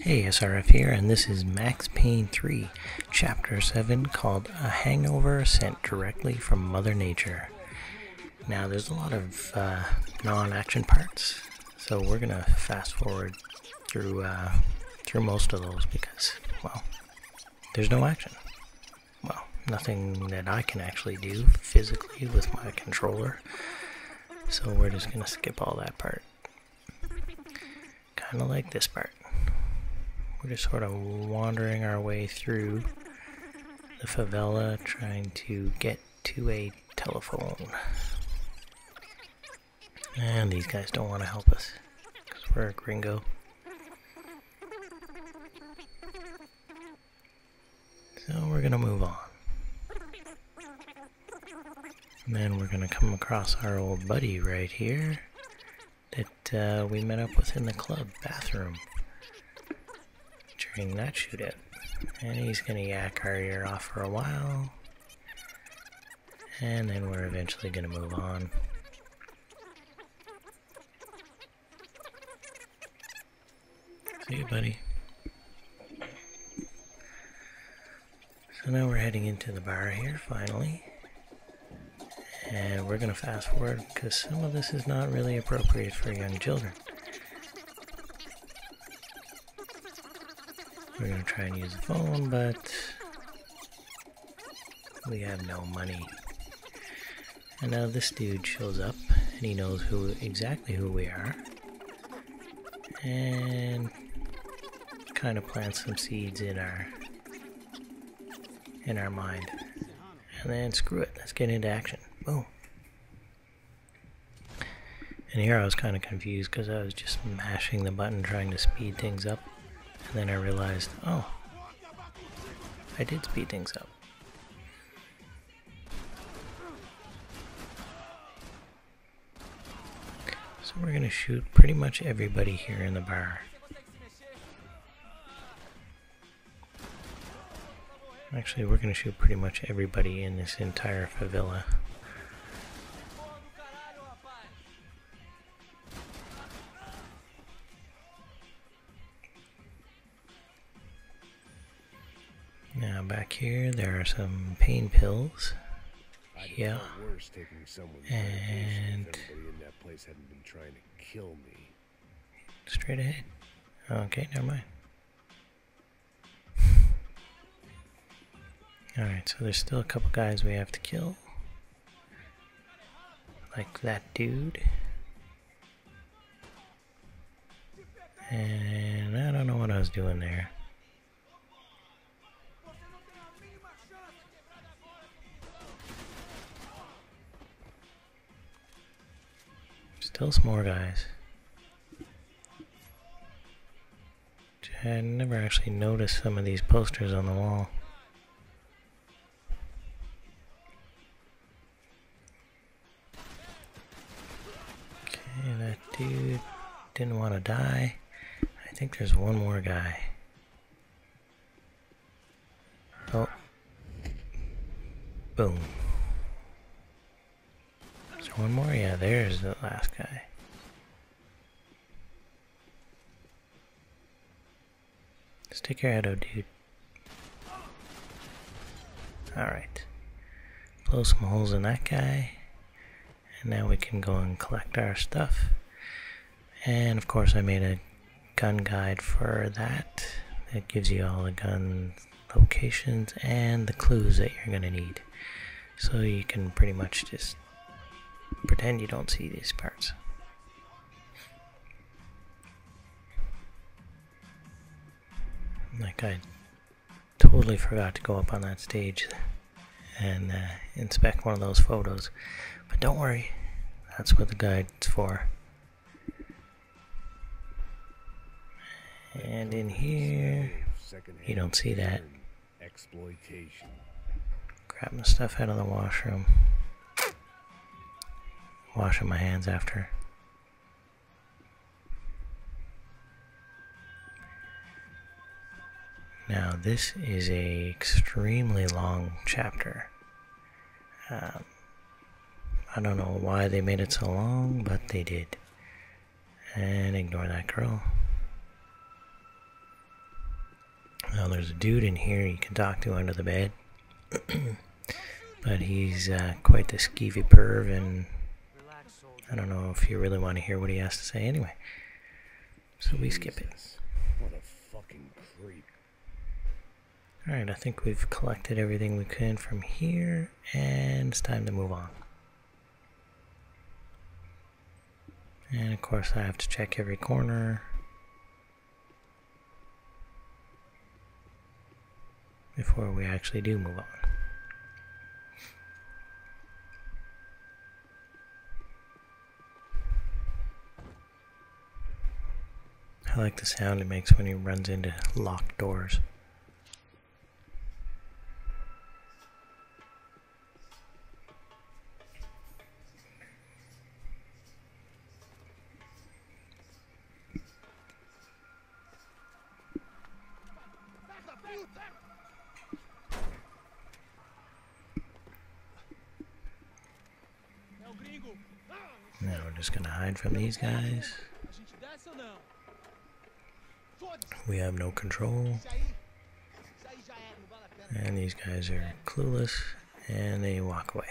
Hey, SRF here, and this is Max Payne 3, Chapter 7, called A Hangover Sent Directly from Mother Nature. Now, there's a lot of non-action parts, so we're going to fast forward through most of those because, well, there's no action. Well, nothing that I can actually do physically with my controller, so we're just going to skip all that part. Kind of like this part. We're just sort of wandering our way through the favela trying to get to a telephone. And these guys don't want to help us because we're a gringo. So we're going to move on. And then we're going to come across our old buddy right here that we met up with in the club bathroom during that shootout. And he's going to yak our ear off for a while. And then we're eventually going to move on. See you, buddy. So now we're heading into the bar here, finally. And we're going to fast forward because some of this is not really appropriate for young children. We're going to try and use the phone, but we have no money. And now this dude shows up, and he knows exactly who we are. And kind of plants some seeds in our mind. And then screw it, let's get into action. Boom. And here I was kind of confused because I was just mashing the button trying to speed things up. And then I realized, oh, I did speed things up. So we're going to shoot pretty much everybody here in the bar. Actually, we're going to shoot pretty much everybody in this entire favela. Now back here, there are some pain pills. Yeah. And straight ahead. Okay, never mind. Alright, so there's still a couple guys we have to kill. Like that dude. And I don't know what I was doing there. Still some more guys. I never actually noticed some of these posters on the wall. Okay, that dude didn't want to die. I think there's one more guy. Oh. Boom. Is there one more? Yeah, there's the last guy. Stick your head out, dude. Alright. Blow some holes in that guy. And now we can go and collect our stuff. And of course I made a gun guide for that. That gives you all the gun locations and the clues that you're gonna need. So you can pretty much just pretend you don't see these parts. Like I totally forgot to go up on that stage and inspect one of those photos. But don't worry, that's what the guide's for. And in here, you don't see that. Grab my stuff out of the washroom. Washing my hands after. Now this is a extremely long chapter. I don't know why they made it so long, but they did. And ignore that girl. Now there's a dude in here you can talk to under the bed. But he's quite the skeevy perv, and I don't know if you really want to hear what he has to say anyway. So we skip it. What a fucking creep. Alright, I think we've collected everything we can from here, and it's time to move on. And of course I have to check every corner before we actually do move on. I like the sound it makes when he runs into locked doors. Now we're just gonna hide from these guys. We have no control. And these guys are clueless and they walk away.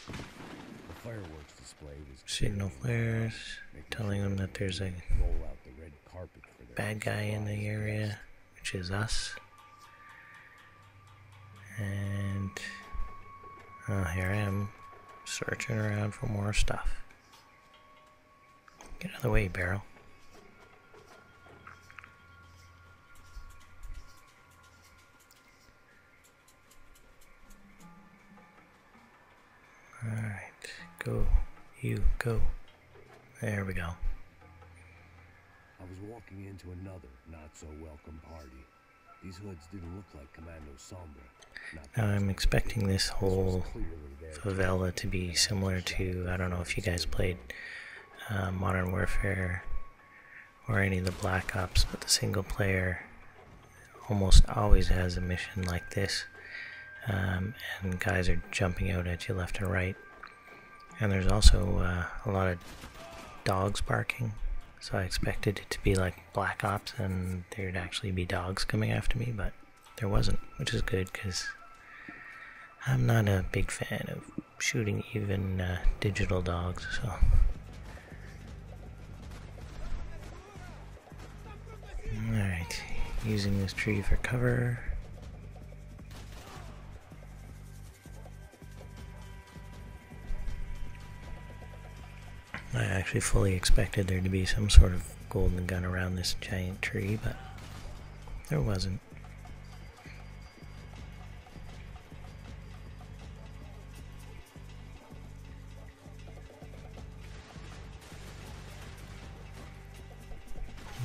The fireworks display was Signal flares, telling them that there's a roll out the red carpet for their bad guy in the area, which is us. And here I am, searching around for more stuff. Get out of the way, Barrel. Alright, go. You, go. There we go. I was walking into another not-so-welcome party. These hoods didn't look like Commando Sombra. Now I'm expecting this whole favela to be similar to, I don't know if you guys played Modern Warfare or any of the Black Ops, but the single player almost always has a mission like this, and guys are jumping out at you left and right, and there's also a lot of dogs barking, so I expected it to be like Black Ops and there'd actually be dogs coming after me, but there wasn't, which is good because I'm not a big fan of shooting even digital dogs. So alright, using this tree for cover. I actually fully expected there to be some sort of golden gun around this giant tree, but there wasn't.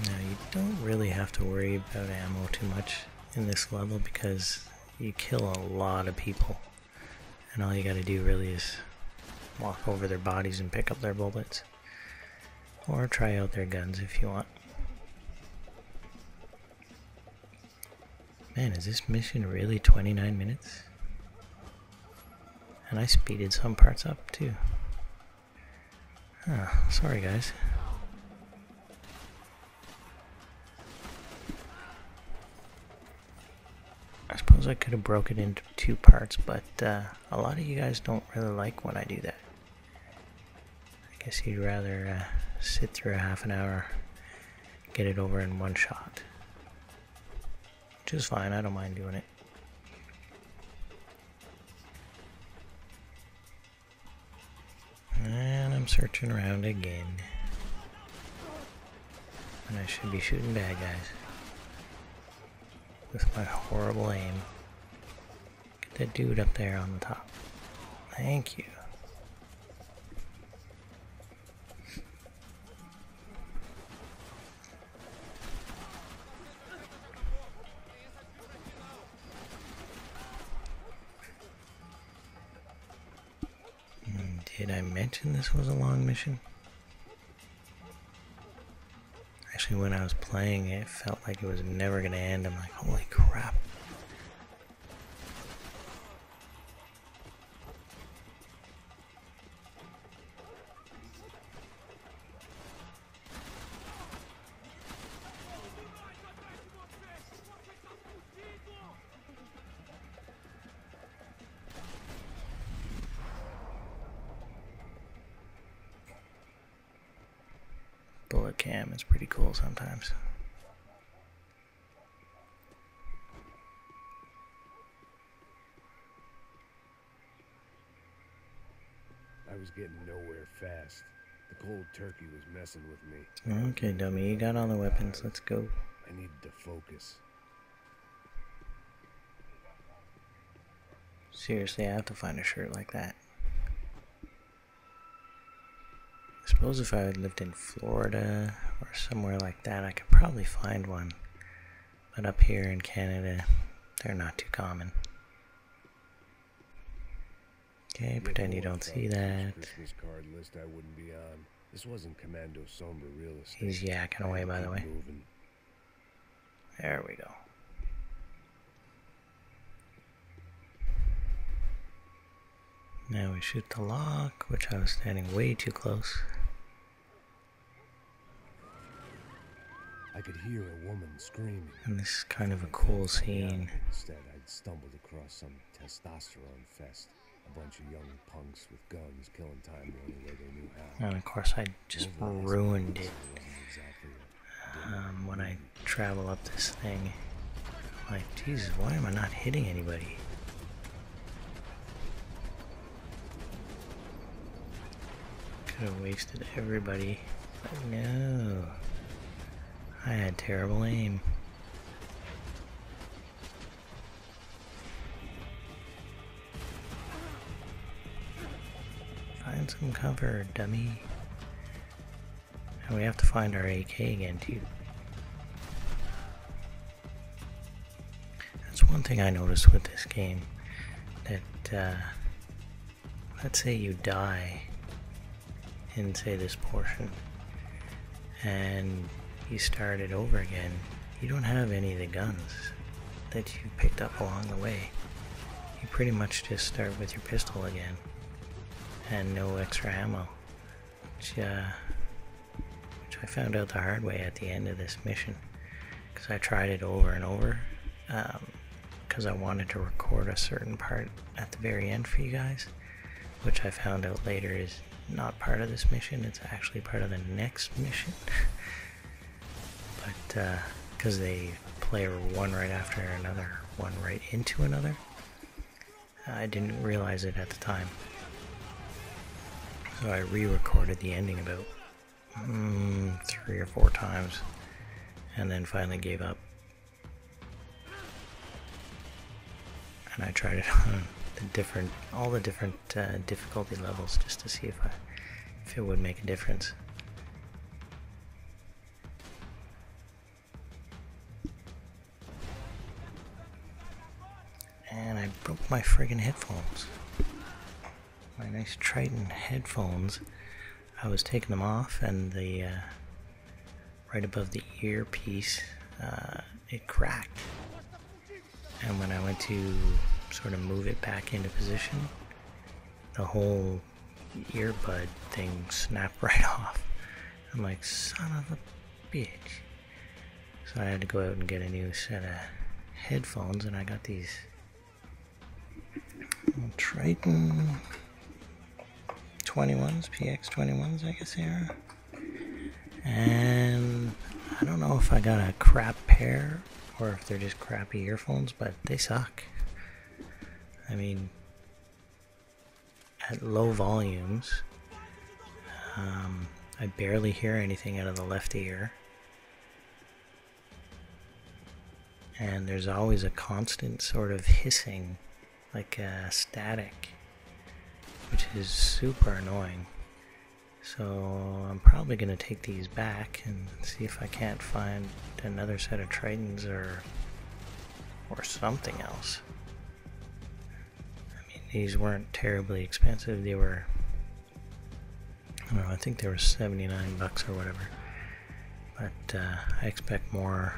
Now you don't really have to worry about ammo too much in this level because you kill a lot of people, and all you gotta do really is walk over their bodies and pick up their bullets, or try out their guns if you want. Man, is this mission really 29 minutes? And I speeded some parts up too. Sorry guys. I suppose I could have broken it into 2 parts, but a lot of you guys don't really like when I do that. I guess you'd rather sit through a half an hour, get it over in one shot. Which is fine, I don't mind doing it. And I'm searching around again. And I should be shooting bad guys with my horrible aim. Get that dude up there on the top. Thank you. Did I mention this was a long mission? Actually, when I was playing, it felt like it was never going to end. I'm like, holy crap. bullet cam is pretty cool sometimes. I was getting nowhere fast. The cold turkey was messing with me. Okay, dummy, you got all the weapons. Let's go. I needed to focus. Seriously, I have to find a shirt like that. I suppose if I had lived in Florida or somewhere like that, I could probably find one. But up here in Canada, they're not too common. Okay, pretend you don't see that. Christmas card list I wouldn't be on. This wasn't Commando Sombra real estate. He's yakking away, by the way. Moving. There we go. Now we shoot the lock, which I was standing way too close. I could hear a woman screaming. And this is kind of a cool scene. Instead, I'd stumbled across some testosterone fest. A bunch of young punks with guns killing time the only way they knew how. And of course I just ruined it when I travel up this thing. Like, Jesus, why am I not hitting anybody? Could have wasted everybody, but no. I had terrible aim. Find some cover, dummy. And we have to find our AK again, too. That's one thing I noticed with this game. That, let's say you die in, say, this portion. And you start it over again. You don't have any of the guns that you picked up along the way. You pretty much just start with your pistol again. And no extra ammo, which I found out the hard way at the end of this mission, because I tried it over and over, because I wanted to record a certain part at the very end for you guys, which I found out later is not part of this mission. It's actually part of the next mission. But because they play one right after another, one right into another, I didn't realize it at the time. So I re-recorded the ending about 3 or 4 times, and then finally gave up. And I tried it on all the different difficulty levels just to see if it would make a difference. And I broke my friggin' headphones. My nice Triton headphones. I was taking them off, and the right above the earpiece, it cracked. And when I went to sort of move it back into position, the whole earbud thing snapped right off. I'm like, son of a bitch. So I had to go out and get a new set of headphones, and I got these Triton 21s, PX 21s, I guess they are. And I don't know if I got a crap pair or if they're just crappy earphones, but they suck. I mean, at low volumes, I barely hear anything out of the left ear. And there's always a constant sort of hissing, like static, which is super annoying. So I'm probably going to take these back and see if I can't find another set of Tritons or something else. I mean, these weren't terribly expensive. They were, I don't know, I think they were 79 bucks or whatever. But I expect more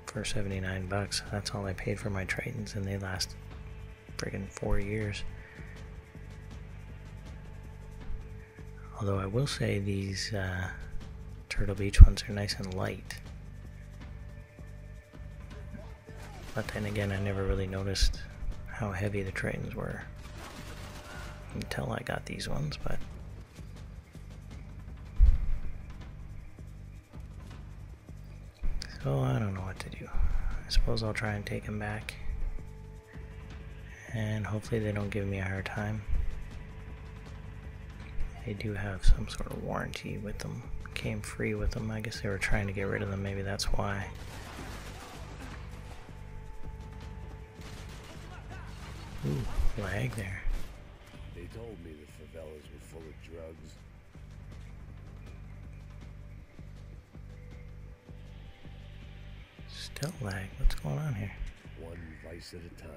for 79 bucks. That's all I paid for my Tritons, and they last friggin' 4 years. Although I will say these Turtle Beach ones are nice and light. But then again, I never really noticed how heavy the Tritons were until I got these ones, but So I don't know what to do. I suppose I'll try and take him back. And hopefully they don't give me a hard time. They do have some sort of warranty with them. Came free with them. I guess they were trying to get rid of them. Maybe that's why. Ooh, lag there. They told me the favelas were full of drugs. Still lag. What's going on here? One vice at a time.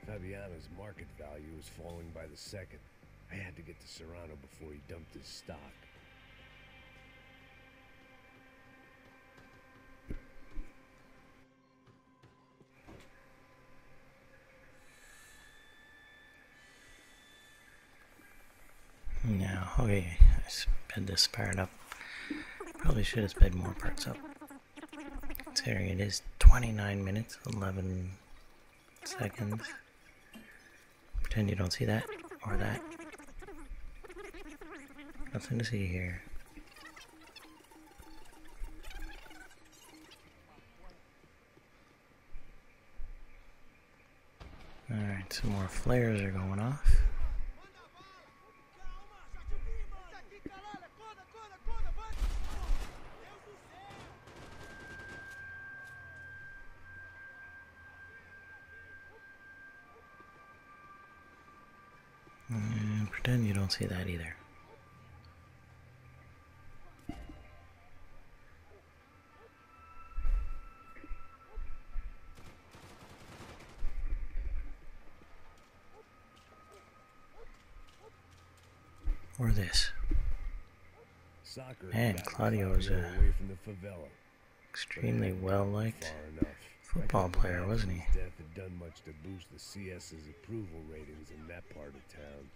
Fabiana's market value was falling by the second. I had to get to Serrano before he dumped his stock. Now, okay, I sped this part up. Probably should have sped more parts up. Considering it is 29 minutes, 11 seconds. Pretend you don't see that, or that. Nothing to see here. Alright, some more flares are going off. And pretend you don't see that either. Or this. Man, Claudio is a extremely well-liked football player, wasn't he? Death had done much to boost the CS's approval ratings in that part of town.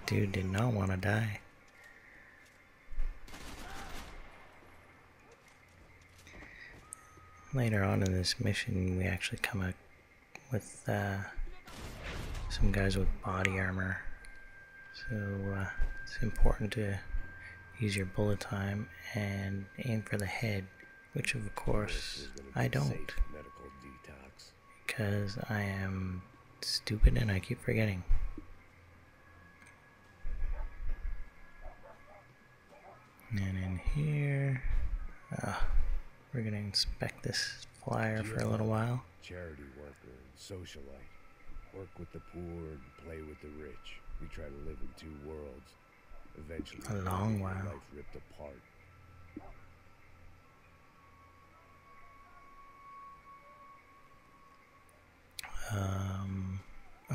Dude did not want to die. Later on in this mission, we actually come up with some guys with body armor. So it's important to use your bullet time and aim for the head, which of course I don't, because I am stupid and I keep forgetting. And in here, we're gonna inspect this flyer for a little while. Charity worker and socialite. Work with the poor and play with the rich. We try to live in two worlds. Eventually, A long while. life ripped apart.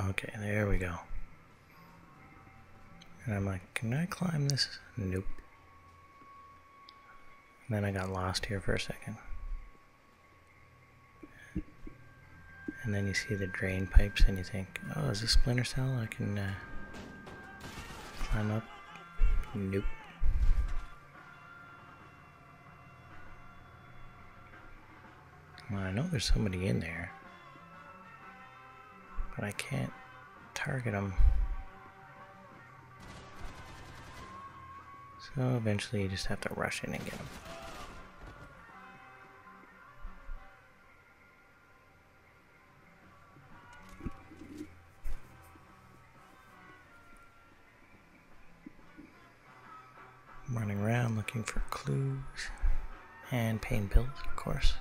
Okay, there we go. And I'm like, can I climb this? Nope. And then I got lost here for a second. And then you see the drain pipes and you think, oh, is this Splinter Cell? I can climb up. Nope. Well, I know there's somebody in there, but I can't target them. So eventually you just have to rush in and get them. Running around looking for clues and pain pills, of course.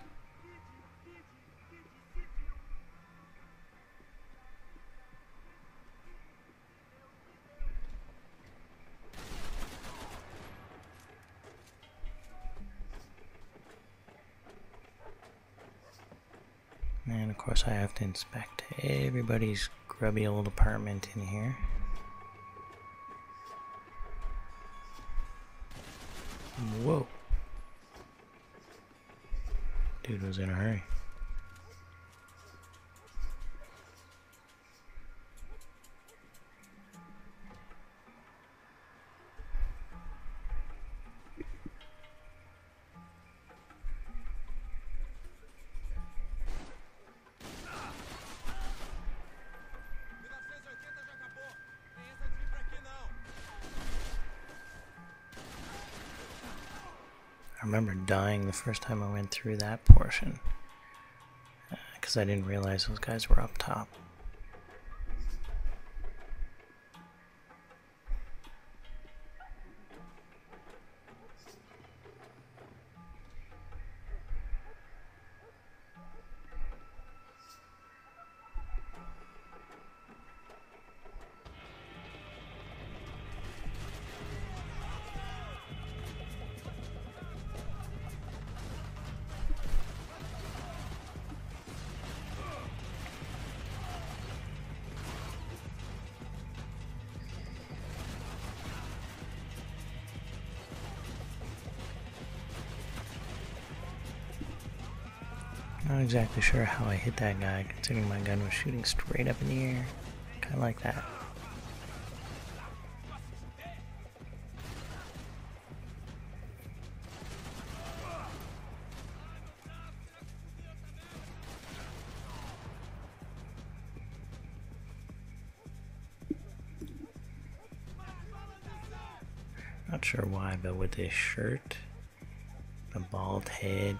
And of course I have to inspect everybody's grubby old apartment in here. Whoa. Dude was in a hurry. remember dying the first time I went through that portion. Because I didn't realize those guys were up top. Not exactly sure how I hit that guy, considering my gun was shooting straight up in the air. Kinda like that. Not sure why, but with this shirt, the bald head,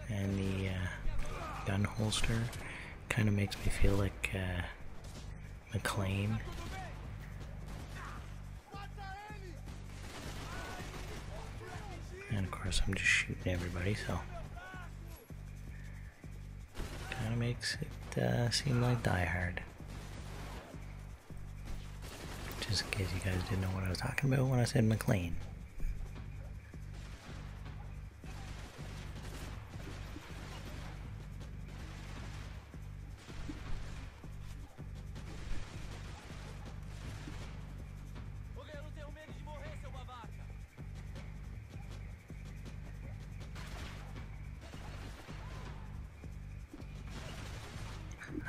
and the gun holster, kind of makes me feel like McLean. And of course I'm just shooting everybody, so kind of makes it seem like Die Hard. Just in case you guys didn't know what I was talking about when I said McLean.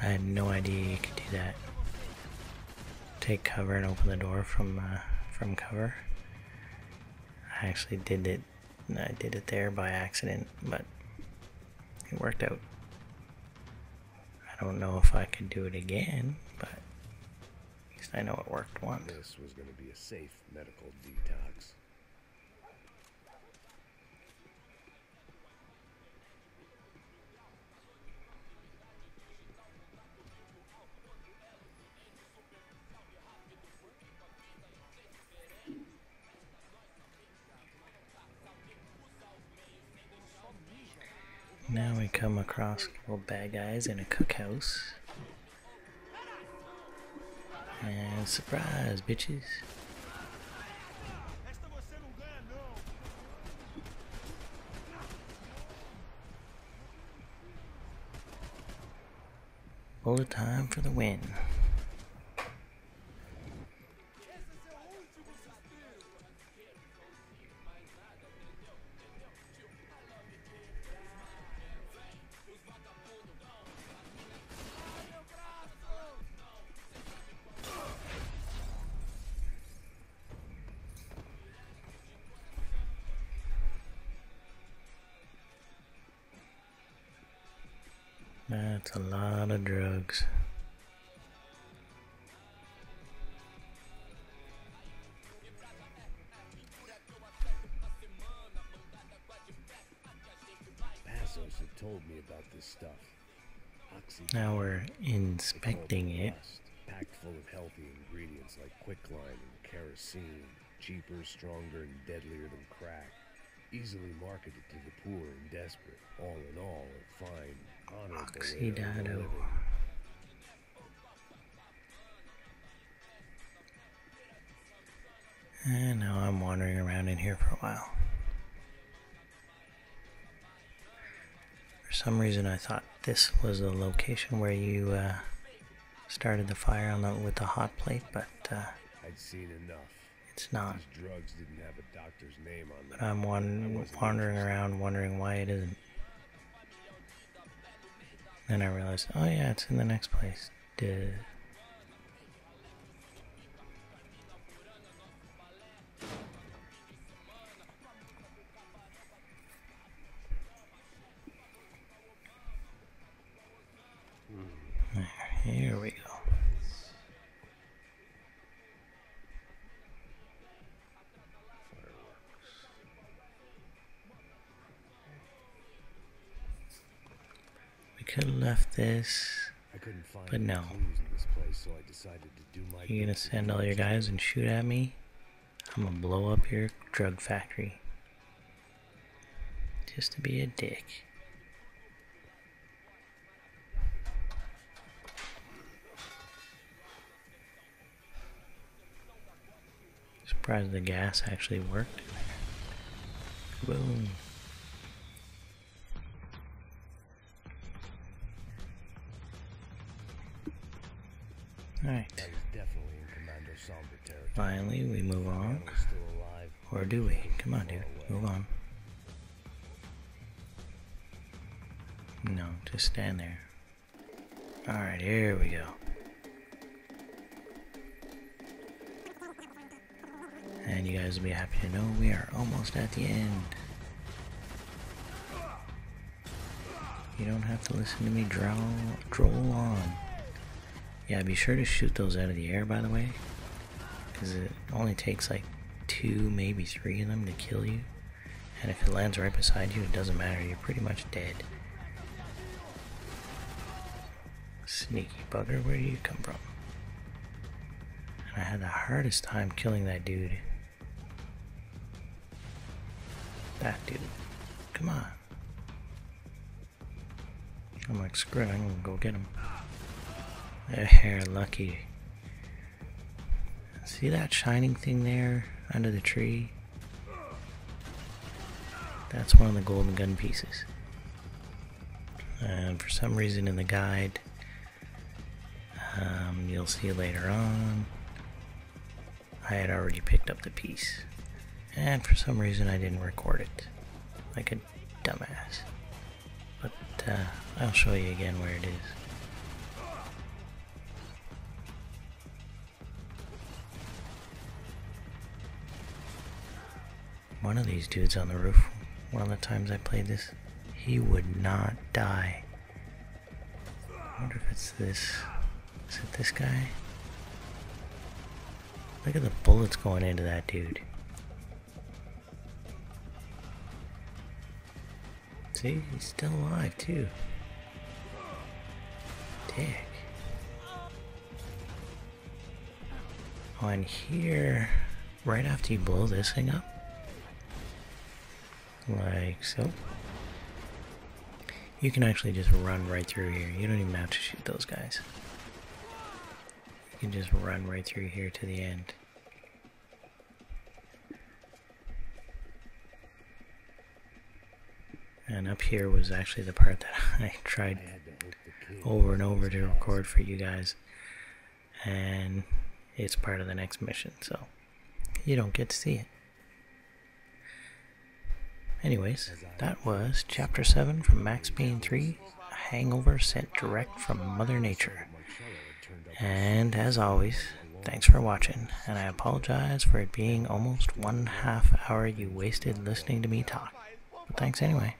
I had no idea you could do that. Take cover and open the door from cover. I actually did it. I did it there by accident, but it worked out. I don't know if I could do it again, but at least I know it worked once. This was going to be a safe medical detox. Now we come across little bad guys in a cookhouse. And surprise, bitches. Bullet time for the win. That's a lot of drugs. Passos had told me about this stuff. Now we're inspecting it. Packed full of healthy ingredients like quicklime and kerosene. Cheaper, stronger, and deadlier than crack. Easily marketed to the poor and desperate. All in all, a fine, honorable way of living. And now I'm wandering around in here for a while. For some reason I thought this was the location where you started the fire on with the hot plate, but I'd seen enough. It's not. These drugs didn't have a doctor's name on them. But I'm wandering around wondering why it isn't. Then I realized, oh yeah, it's in the next place. Duh. Here we go. could have left this, I couldn't find but no. clues in this place, so I decided to do my You're gonna bit to send all your investigate. guys and shoot at me? I'm gonna blow up your drug factory. Just to be a dick. Surprised the gas actually worked. Boom. Alright. I was definitely in Commander Somber territory. Finally, we move on. Man was still alive. Or do we? Come on, dude. Move on. No, just stand there. Alright, here we go. And you guys will be happy to know we are almost at the end. You don't have to listen to me droll on. Yeah, be sure to shoot those out of the air, by the way. Because it only takes like 2, maybe 3 of them to kill you. And if it lands right beside you, it doesn't matter. You're pretty much dead. Sneaky bugger, where do you come from? And I had the hardest time killing that dude. That dude. Come on. I'm like, screw it, I'm gonna go get him. There, lucky. See that shining thing there under the tree? That's one of the golden gun pieces. And for some reason in the guide, you'll see later on, I had already picked up the piece. And for some reason I didn't record it. Like a dumbass. But I'll show you again where it is. One of these dudes on the roof, one of the times I played this, he would not die. I wonder if it's this. Is it this guy? Look at the bullets going into that dude. See, he's still alive too. Dick. Oh, and here, right after you blow this thing up, like so, you can actually just run right through here. You don't even have to shoot those guys. You can just run right through here to the end. And up here was actually the part that I tried over and over to record for you guys. And it's part of the next mission, so you don't get to see it. Anyways, that was Chapter 7 from Max Payne 3, a hangover sent direct from Mother Nature. And as always, thanks for watching, and I apologize for it being almost 1/2 hour you wasted listening to me talk. But thanks anyway.